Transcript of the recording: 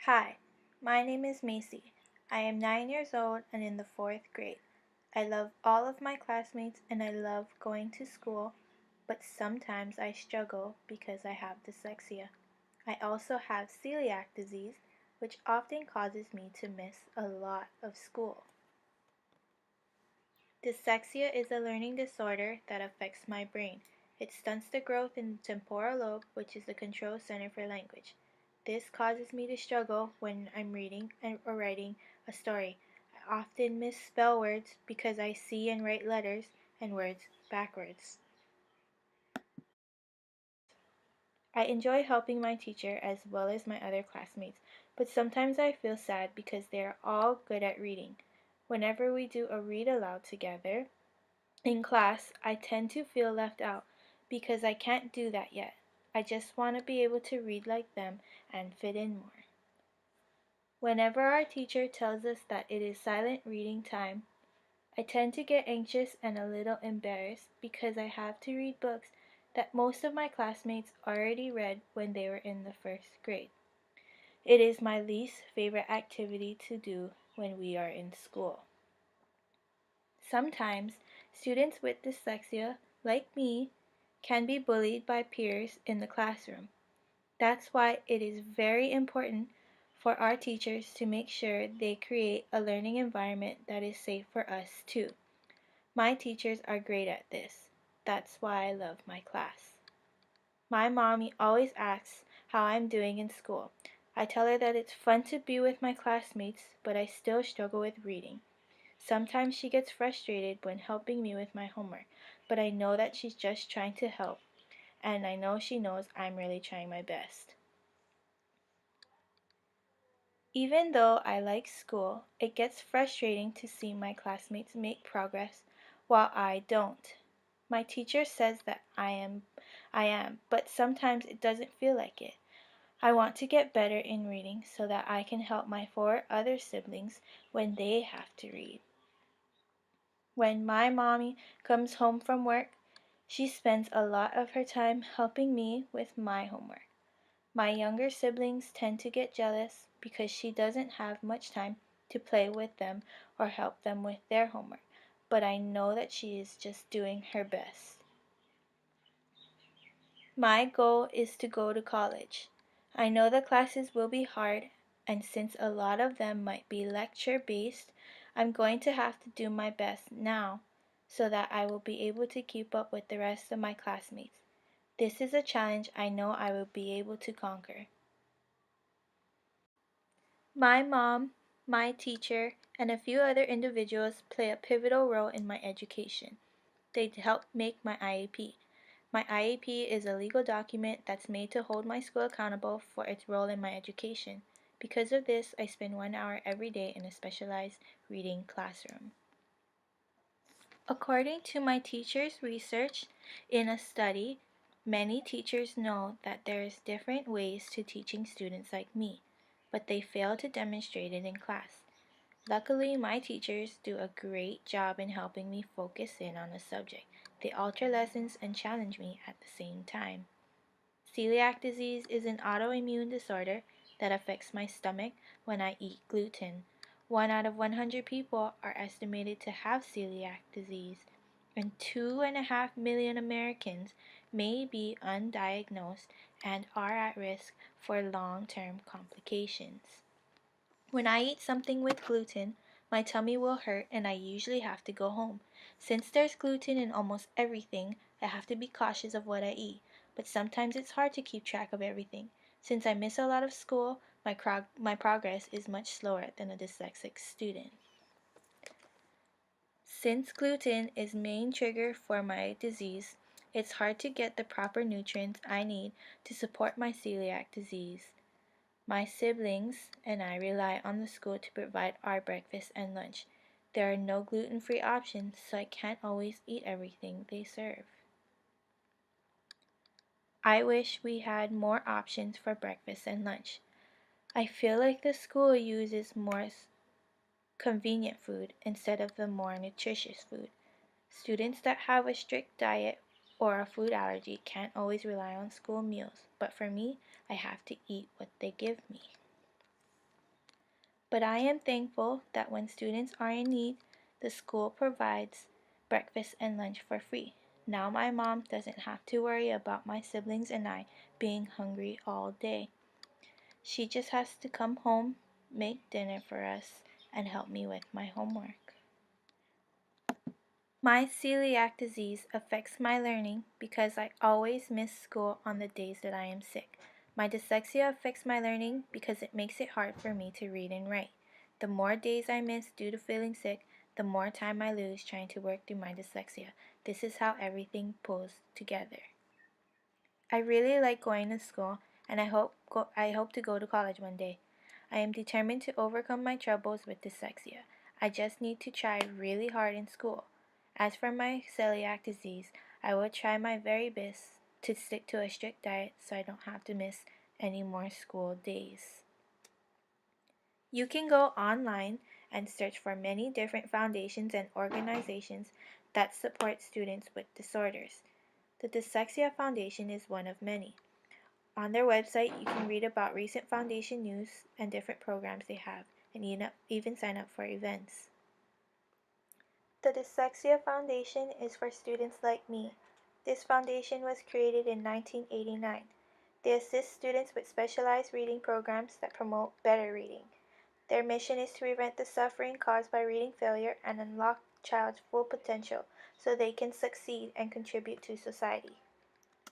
Hi, my name is Macy. I am 9 years old and in the 4th grade. I love all of my classmates and I love going to school, but sometimes I struggle because I have dyslexia. I also have celiac disease, which often causes me to miss a lot of school. Dyslexia is a learning disorder that affects my brain. It stunts the growth in the temporal lobe, which is the control center for language. This causes me to struggle when I'm reading or writing a story. I often misspell words because I see and write letters and words backwards. I enjoy helping my teacher as well as my other classmates, but sometimes I feel sad because they are all good at reading. Whenever we do a read aloud together, in class, I tend to feel left out because I can't do that yet. I just want to be able to read like them and fit in more. Whenever our teacher tells us that it is silent reading time, I tend to get anxious and a little embarrassed because I have to read books that most of my classmates already read when they were in the 1st grade. It is my least favorite activity to do when we are in school. Sometimes, students with dyslexia, like me, can be bullied by peers in the classroom. That's why it is very important for our teachers to make sure they create a learning environment that is safe for us too. My teachers are great at this. That's why I love my class. My mommy always asks how I'm doing in school. I tell her that it's fun to be with my classmates, but I still struggle with reading. Sometimes she gets frustrated when helping me with my homework, but I know that she's just trying to help, and I know she knows I'm really trying my best. Even though I like school, it gets frustrating to see my classmates make progress while I don't. My teacher says that I am, but sometimes it doesn't feel like it. I want to get better in reading so that I can help my 4 other siblings when they have to read. When my mommy comes home from work, she spends a lot of her time helping me with my homework. My younger siblings tend to get jealous because she doesn't have much time to play with them or help them with their homework, but I know that she is just doing her best. My goal is to go to college. I know the classes will be hard, and since a lot of them might be lecture based, I'm going to have to do my best now so that I will be able to keep up with the rest of my classmates. This is a challenge I know I will be able to conquer. My mom, my teacher, and a few other individuals play a pivotal role in my education. They help make my IEP. My IEP is a legal document that's made to hold my school accountable for its role in my education. Because of this, I spend 1 hour every day in a specialized reading classroom. According to my teacher's research in a study, many teachers know that there is different ways to teaching students like me, but they fail to demonstrate it in class. Luckily, my teachers do a great job in helping me focus in on a subject. They alter lessons and challenge me at the same time. Celiac disease is an autoimmune disorder that affects my stomach when I eat gluten. 1 out of 100 people are estimated to have celiac disease, and 2.5 million Americans may be undiagnosed and are at risk for long-term complications. When I eat something with gluten, my tummy will hurt and I usually have to go home. Since there's gluten in almost everything, I have to be cautious of what I eat, but sometimes it's hard to keep track of everything. Since I miss a lot of school, my progress is much slower than a dyslexic student. Since gluten is main trigger for my disease, it's hard to get the proper nutrients I need to support my celiac disease. My siblings and I rely on the school to provide our breakfast and lunch. There are no gluten-free options, so I can't always eat everything they serve. I wish we had more options for breakfast and lunch. I feel like the school uses more convenient food instead of the more nutritious food. Students that have a strict diet or a food allergy can't always rely on school meals, but for me, I have to eat what they give me. But I am thankful that when students are in need, the school provides breakfast and lunch for free. Now my mom doesn't have to worry about my siblings and I being hungry all day. She just has to come home, make dinner for us, and help me with my homework. My celiac disease affects my learning because I always miss school on the days that I am sick. My dyslexia affects my learning because it makes it hard for me to read and write. The more days I miss due to feeling sick, the more time I lose trying to work through my dyslexia. This is how everything pulls together. I really like going to school, and I hope to go to college one day. I am determined to overcome my troubles with dyslexia. I just need to try really hard in school. As for my celiac disease, I will try my very best to stick to a strict diet so I don't have to miss any more school days. You can go online and search for many different foundations and organizations that support students with disorders. The Dyslexia Foundation is one of many. On their website, you can read about recent foundation news and different programs they have, and even sign up for events. The Dyslexia Foundation is for students like me. This foundation was created in 1989. They assist students with specialized reading programs that promote better reading. Their mission is to prevent the suffering caused by reading failure and unlock child's full potential so they can succeed and contribute to society.